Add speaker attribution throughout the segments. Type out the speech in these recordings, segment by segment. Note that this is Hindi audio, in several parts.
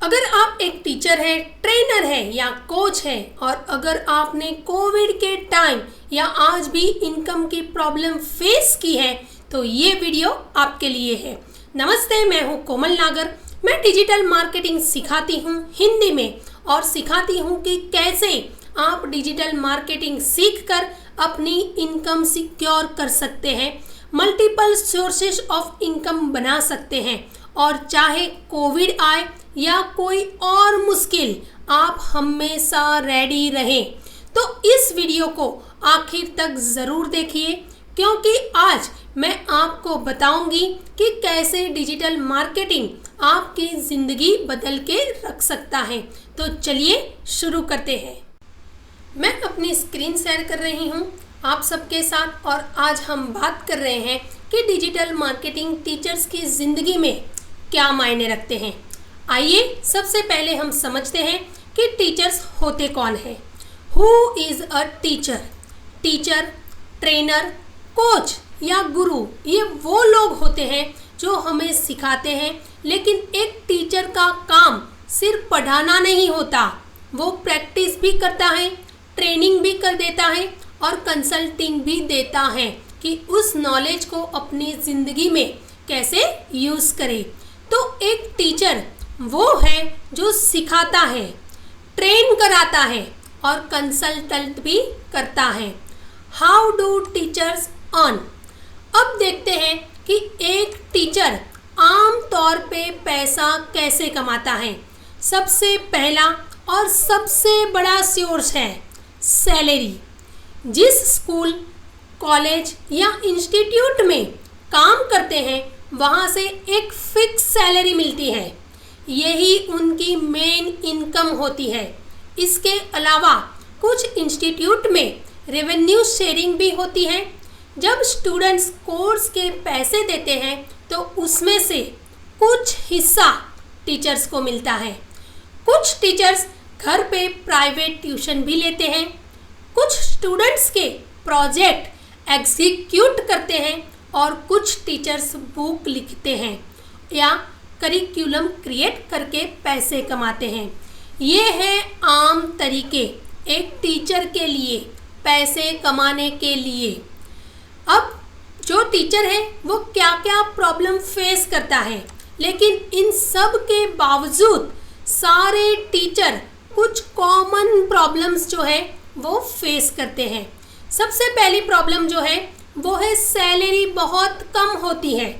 Speaker 1: अगर आप एक टीचर हैं, ट्रेनर हैं या कोच हैं और अगर आपने कोविड के टाइम या आज भी इनकम की प्रॉब्लम फेस की है तो ये वीडियो आपके लिए है। नमस्ते, मैं हूँ कोमल नागर। मैं डिजिटल मार्केटिंग सिखाती हूँ हिंदी में और सिखाती हूँ कि कैसे आप डिजिटल मार्केटिंग सीखकर अपनी इनकम सिक्योर कर सकते हैं, मल्टीपल सोर्सेस ऑफ इनकम बना सकते हैं और चाहे कोविड आए या कोई और मुश्किल, आप हमेशा रेडी रहें। तो इस वीडियो को आखिर तक ज़रूर देखिए क्योंकि आज मैं आपको बताऊंगी कि कैसे डिजिटल मार्केटिंग आपकी ज़िंदगी बदल के रख सकता है। तो चलिए शुरू करते हैं। मैं अपनी स्क्रीन शेयर कर रही हूँ आप सबके साथ और आज हम बात कर रहे हैं कि डिजिटल मार्केटिंग टीचर्स की ज़िंदगी में क्या मायने रखते हैं। आइए सबसे पहले हम समझते हैं कि टीचर्स होते कौन हैं। Who is a teacher? Teacher, trainer, coach या गुरु, ये वो लोग होते हैं जो हमें सिखाते हैं। लेकिन एक टीचर का काम सिर्फ पढ़ाना नहीं होता, वो प्रैक्टिस भी करता है, ट्रेनिंग भी कर देता है और कंसल्टिंग भी देता है कि उस नॉलेज को अपनी ज़िंदगी में कैसे यूज़ करें। तो एक टीचर वो है जो सिखाता है, ट्रेन कराता है और कंसल्टेंट भी करता है। How do teachers earn? अब देखते हैं कि एक टीचर आम तौर पे पैसा कैसे कमाता है। सबसे पहला और सबसे बड़ा सोर्स है सैलरी। जिस स्कूल, कॉलेज या इंस्टीट्यूट में काम करते हैं वहाँ से एक फिक्स सैलरी मिलती है, यही उनकी मेन इनकम होती है। इसके अलावा कुछ इंस्टीट्यूट में रेवेन्यू शेयरिंग भी होती है। जब स्टूडेंट्स कोर्स के पैसे देते हैं तो उसमें से कुछ हिस्सा टीचर्स को मिलता है। कुछ टीचर्स घर पे प्राइवेट ट्यूशन भी लेते हैं, कुछ स्टूडेंट्स के प्रोजेक्ट एग्जीक्यूट करते हैं और कुछ टीचर्स बुक लिखते हैं या करिकुलम क्रिएट करके पैसे कमाते हैं। ये है आम तरीके एक टीचर के लिए पैसे कमाने के लिए। अब जो टीचर है वो क्या क्या प्रॉब्लम फेस करता है, लेकिन इन सब के बावजूद सारे टीचर कुछ कॉमन प्रॉब्लम्स जो है वो फेस करते हैं। सबसे पहली प्रॉब्लम जो है वो है सैलरी बहुत कम होती है।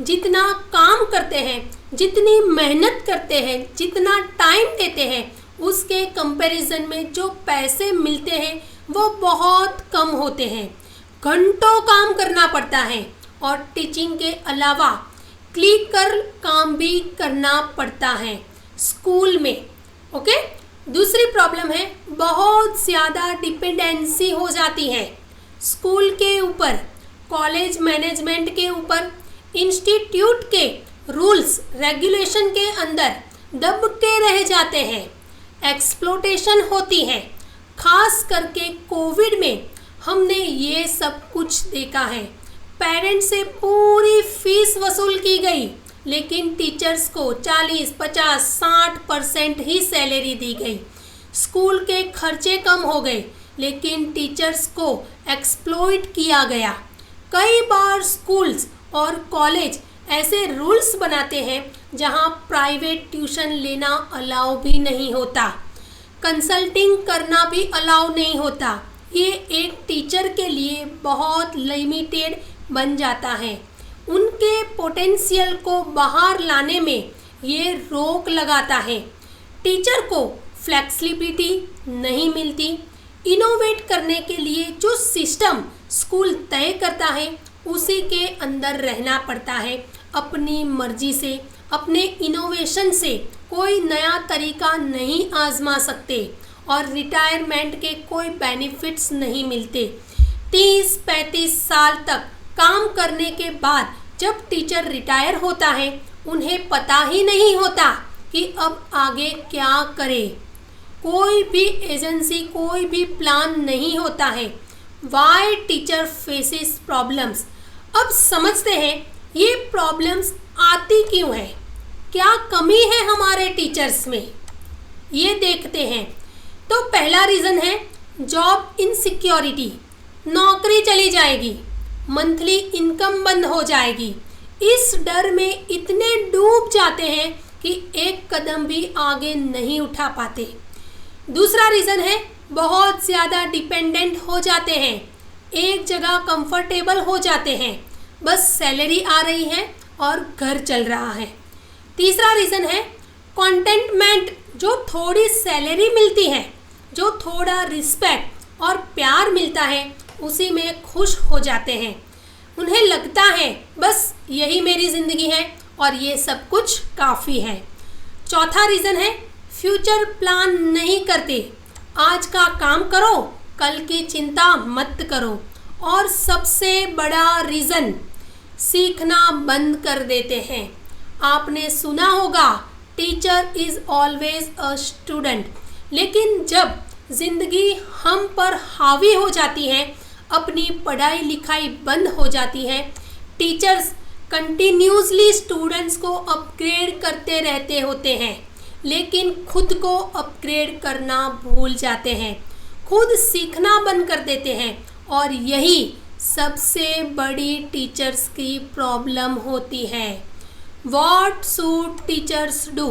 Speaker 1: जितना काम करते हैं, जितनी मेहनत करते हैं, जितना टाइम देते हैं, उसके कंपैरिजन में जो पैसे मिलते हैं वो बहुत कम होते हैं। घंटों काम करना पड़ता है और टीचिंग के अलावा क्लिकर काम भी करना पड़ता है स्कूल में। ओके, दूसरी प्रॉब्लम है बहुत ज़्यादा डिपेंडेंसी हो जाती है स्कूल के ऊपर, कॉलेज मैनेजमेंट के ऊपर, इंस्टीट्यूट के रूल्स रेगुलेशन के अंदर दब के रह जाते हैं। एक्सप्लोटेशन होती है, खास करके कोविड में हमने ये सब कुछ देखा है। पेरेंट्स से पूरी फीस वसूल की गई लेकिन टीचर्स को 40, 50, 60% ही सैलरी दी गई। स्कूल के खर्चे कम हो गए लेकिन टीचर्स को एक्सप्लॉइट किया गया। कई बार स्कूल्स और कॉलेज ऐसे रूल्स बनाते हैं जहां प्राइवेट ट्यूशन लेना अलाउ भी नहीं होता, कंसल्टिंग करना भी अलाउ नहीं होता। ये एक टीचर के लिए बहुत लिमिटेड बन जाता है। उनके पोटेंशियल को बाहर लाने में ये रोक लगाता है। टीचर को फ्लेक्सिबिलिटी नहीं मिलती। इनोवेट करने के लिए जो सिस्टम स्कूल तय करता है उसी के अंदर रहना पड़ता है। अपनी मर्जी से, अपने इनोवेशन से कोई नया तरीका नहीं आजमा सकते और रिटायरमेंट के कोई बेनिफिट्स नहीं मिलते। 30-35 साल तक काम करने के बाद जब टीचर रिटायर होता है उन्हें पता ही नहीं होता कि अब आगे क्या करें। कोई भी एजेंसी, कोई भी प्लान नहीं होता है। Why teacher faces problems? अब समझते हैं ये प्रॉब्लम्स आती क्यों है। क्या कमी है हमारे टीचर्स में, ये देखते हैं। तो पहला रीज़न है जॉब इनसिक्योरिटी, नौकरी चली जाएगी, मंथली इनकम बंद हो जाएगी। इस डर में इतने डूब जाते हैं कि एक कदम भी आगे नहीं उठा पाते। दूसरा रीज़न है बहुत ज़्यादा डिपेंडेंट हो जाते हैं, एक जगह कंफर्टेबल हो जाते हैं, बस सैलरी आ रही है और घर चल रहा है। तीसरा रीज़न है कंटेंटमेंट, जो थोड़ी सैलरी मिलती है, जो थोड़ा रिस्पेक्ट और प्यार मिलता है, उसी में खुश हो जाते हैं। उन्हें लगता है बस यही मेरी ज़िंदगी है और ये सब कुछ काफ़ी है। चौथा रीज़न है फ्यूचर प्लान नहीं करते, आज का काम करो, कल की चिंता मत करो। और सबसे बड़ा रीज़न सीखना बंद कर देते हैं। आपने सुना होगा teacher is always a student, लेकिन जब ज़िंदगी हम पर हावी हो जाती है, अपनी पढ़ाई लिखाई बंद हो जाती है, टीचर्स कंटिन्यूसली स्टूडेंट्स को अपग्रेड करते रहते होते हैं, लेकिन खुद को अपग्रेड करना भूल जाते हैं, खुद सीखना बंद कर देते हैं। और यही सबसे बड़ी टीचर्स की प्रॉब्लम होती है। What should teachers do?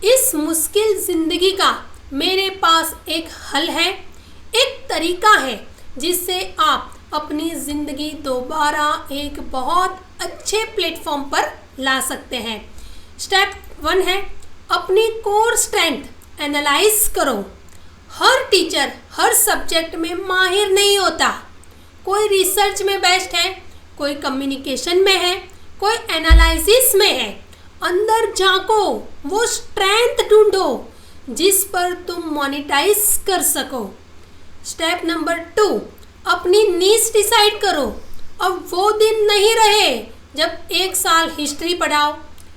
Speaker 1: इस मुश्किल ज़िंदगी का मेरे पास एक हल है, एक तरीका है जिससे आप अपनी ज़िंदगी दोबारा एक बहुत अच्छे प्लेटफॉर्म पर ला सकते हैं। स्टेप 1 है अपनी कोर स्ट्रेंथ एनालाइज करो। हर टीचर हर सब्जेक्ट में माहिर नहीं होता, कोई रिसर्च में बेस्ट है, कोई कम्युनिकेशन में है, कोई एनालिसिस में है। अंदर झांको, वो स्ट्रेंथ ढूंढो जिस पर तुम मोनेटाइज कर सको। स्टेप नंबर 2, अपनी नीश डिसाइड करो। अब वो दिन नहीं रहे जब एक साल हिस्ट्री पढ़ाओ,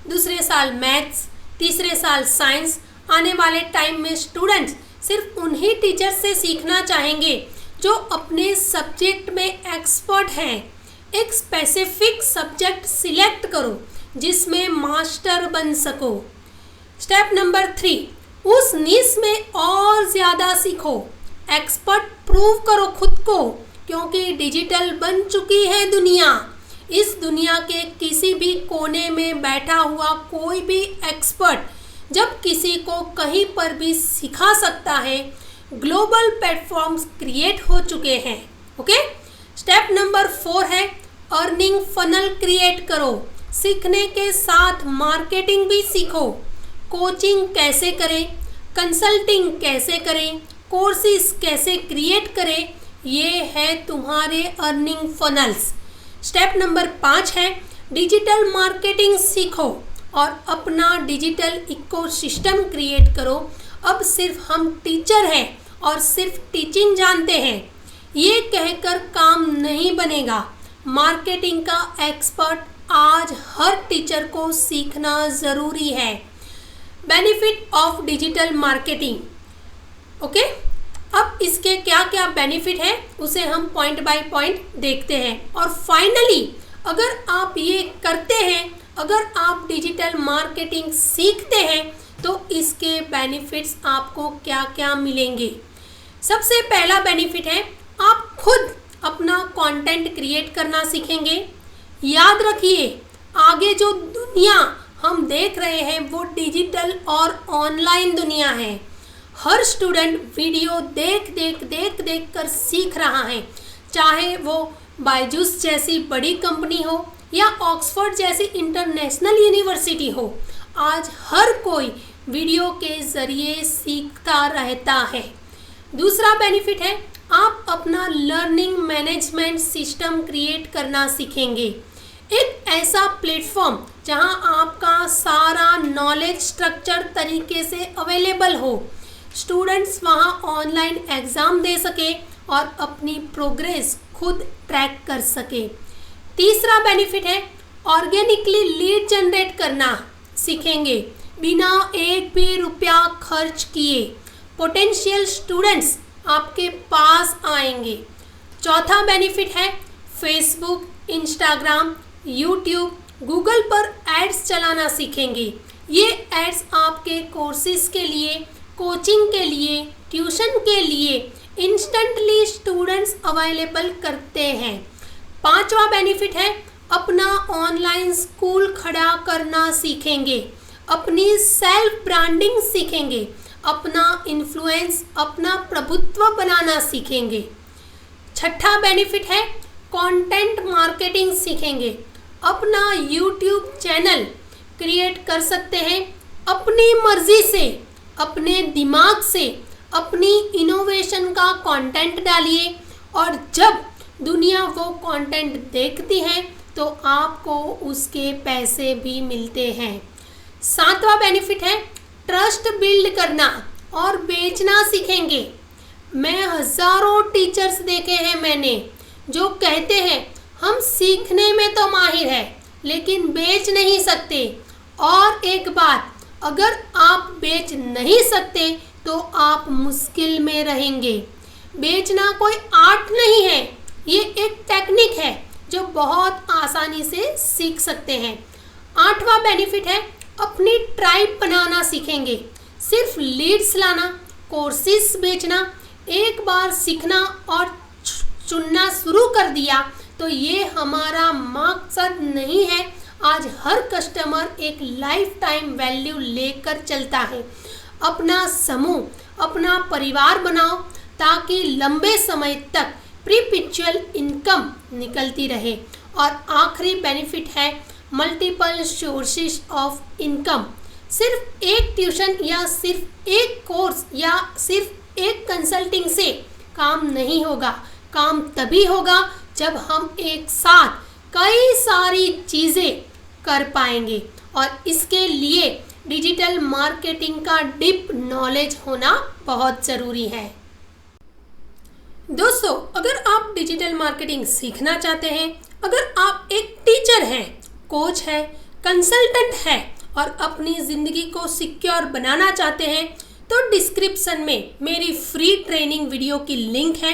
Speaker 1: दूसरे साल मैथ्स, तीसरे साल साइंस। आने वाले टाइम में स्टूडेंट्स सिर्फ उन्हीं टीचर से सीखना चाहेंगे जो अपने सब्जेक्ट में एक्सपर्ट हैं। एक स्पेसिफिक सब्जेक्ट सिलेक्ट करो जिसमें मास्टर बन सको। स्टेप नंबर 3, उस नीश में और ज़्यादा सीखो, एक्सपर्ट प्रूव करो खुद को, क्योंकि डिजिटल बन चुकी है दुनिया। इस दुनिया के किसी भी कोने में बैठा हुआ कोई भी एक्सपर्ट जब किसी को कहीं पर भी सिखा सकता है। ग्लोबल प्लेटफॉर्म्स क्रिएट हो चुके हैं। ओके। स्टेप नंबर 4 है अर्निंग फनल क्रिएट करो। सीखने के साथ मार्केटिंग भी सीखो। कोचिंग कैसे करें, कंसल्टिंग कैसे करें, कोर्सेज कैसे क्रिएट करें, ये है तुम्हारे अर्निंग फनल्स। स्टेप नंबर 5 है डिजिटल मार्केटिंग सीखो और अपना डिजिटल इकोसिस्टम क्रिएट करो। अब सिर्फ हम टीचर हैं और सिर्फ टीचिंग जानते हैं, ये कहकर काम नहीं बनेगा। मार्केटिंग का एक्सपर्ट आज हर टीचर को सीखना ज़रूरी है। Benefit of digital marketing. Okay, अब इसके क्या क्या बेनिफिट है उसे हम पॉइंट बाय पॉइंट देखते हैं। और फाइनली अगर आप ये करते हैं, अगर आप डिजिटल मार्केटिंग सीखते हैं, तो इसके बेनिफिट्स आपको क्या क्या मिलेंगे। सबसे पहला बेनिफिट है आप खुद अपना कंटेंट क्रिएट करना सीखेंगे। याद रखिए, आगे जो दुनिया हम देख रहे हैं वो डिजिटल और ऑनलाइन दुनिया है। हर स्टूडेंट वीडियो देख देख कर सीख रहा है, चाहे वो बायजूस जैसी बड़ी कंपनी हो या ऑक्सफोर्ड जैसी इंटरनेशनल यूनिवर्सिटी हो। आज हर कोई वीडियो के ज़रिए सीखता रहता है। दूसरा बेनिफिट है आप अपना लर्निंग मैनेजमेंट सिस्टम क्रिएट करना सीखेंगे। एक ऐसा प्लेटफॉर्म जहां आपका सारा नॉलेज स्ट्रक्चर तरीके से अवेलेबल हो, स्टूडेंट्स वहां ऑनलाइन एग्ज़ाम दे सके और अपनी प्रोग्रेस खुद ट्रैक कर सके। तीसरा बेनिफिट है ऑर्गेनिकली लीड जनरेट करना सीखेंगे बिना एक भी रुपया खर्च किए। पोटेंशियल स्टूडेंट्स आपके पास आएंगे। चौथा बेनिफिट है फेसबुक, इंस्टाग्राम, यूट्यूब, गूगल पर एड्स चलाना सीखेंगे। ये एड्स आपके कोर्सेज के लिए, कोचिंग के लिए, ट्यूशन के लिए इंस्टेंटली स्टूडेंट्स अवेलेबल करते हैं। 5वां बेनिफिट है अपना ऑनलाइन स्कूल खड़ा करना सीखेंगे, अपनी सेल्फ ब्रांडिंग सीखेंगे, अपना इन्फ्लुएंस, अपना प्रभुत्व बनाना सीखेंगे। 6वां बेनिफिट है कंटेंट मार्केटिंग सीखेंगे, अपना यूट्यूब चैनल क्रिएट कर सकते हैं अपनी मर्जी से, अपने दिमाग से, अपनी इनोवेशन का कंटेंट डालिए और जब दुनिया वो कंटेंट देखती है तो आपको उसके पैसे भी मिलते हैं। 7वां बेनिफिट है ट्रस्ट बिल्ड करना और बेचना सीखेंगे। मैं हज़ारों टीचर्स देखे हैं मैंने जो कहते हैं हम सीखने में तो माहिर है लेकिन बेच नहीं सकते। और एक बात, अगर आप बेच नहीं सकते तो आप मुश्किल में रहेंगे। बेचना कोई आर्ट नहीं है, ये एक टेक्निक है जो बहुत आसानी से सीख सकते हैं। 8वां बेनिफिट है अपनी ट्राइब बनाना सीखेंगे। सिर्फ लीड्स लाना, कोर्सेज बेचना, एक बार सीखना और चुनना शुरू कर दिया तो ये हमारा मकसद नहीं है। आज हर कस्टमर एक लाइफ टाइम वैल्यू लेकर चलता है। अपना समूह, अपना परिवार बनाओ ताकि लंबे समय तक परपेचुअल इनकम निकलती रहे। और आखिरी बेनिफिट है मल्टीपल सोर्सेज ऑफ इनकम। सिर्फ एक ट्यूशन या सिर्फ एक कोर्स या सिर्फ एक कंसल्टिंग से काम नहीं होगा। काम तभी होगा जब हम एक साथ कई सारी चीज़ें कर पाएंगे और इसके लिए डिजिटल मार्केटिंग का डीप नॉलेज होना बहुत ज़रूरी है। दोस्तों, अगर आप डिजिटल मार्केटिंग सीखना चाहते हैं, अगर आप एक टीचर हैं, कोच है, कंसल्टेंट है और अपनी ज़िंदगी को सिक्योर बनाना चाहते हैं तो डिस्क्रिप्शन में मेरी फ्री ट्रेनिंग वीडियो की लिंक है।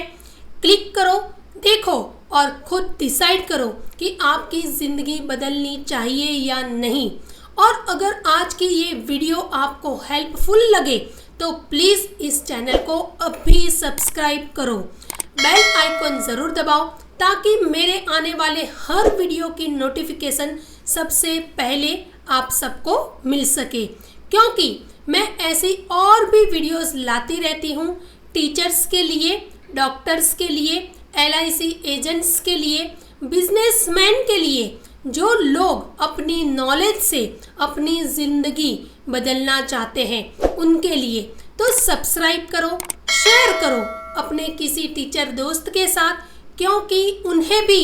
Speaker 1: क्लिक करो, देखो और खुद डिसाइड करो कि आपकी ज़िंदगी बदलनी चाहिए या नहीं। और अगर आज की ये वीडियो आपको हेल्पफुल लगे तो प्लीज़ इस चैनल को अभी सब्सक्राइब करो, बेल आइकन ज़रूर दबाओ ताकि मेरे आने वाले हर वीडियो की नोटिफिकेशन सबसे पहले आप सबको मिल सके, क्योंकि मैं ऐसी और भी वीडियोस लाती रहती हूँ टीचर्स के लिए, डॉक्टर्स के लिए, LIC एजेंट्स के लिए, बिजनेसमैन के लिए, जो लोग अपनी नॉलेज से अपनी ज़िंदगी बदलना चाहते हैं उनके लिए। तो सब्सक्राइब करो, शेयर करो अपने किसी टीचर दोस्त के साथ, क्योंकि उन्हें भी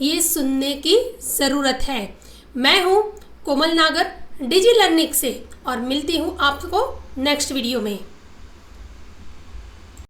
Speaker 1: ये सुनने की ज़रूरत है। मैं हूँ कोमल नागर डिजी लर्निंग से और मिलती हूँ आपको नेक्स्ट वीडियो में।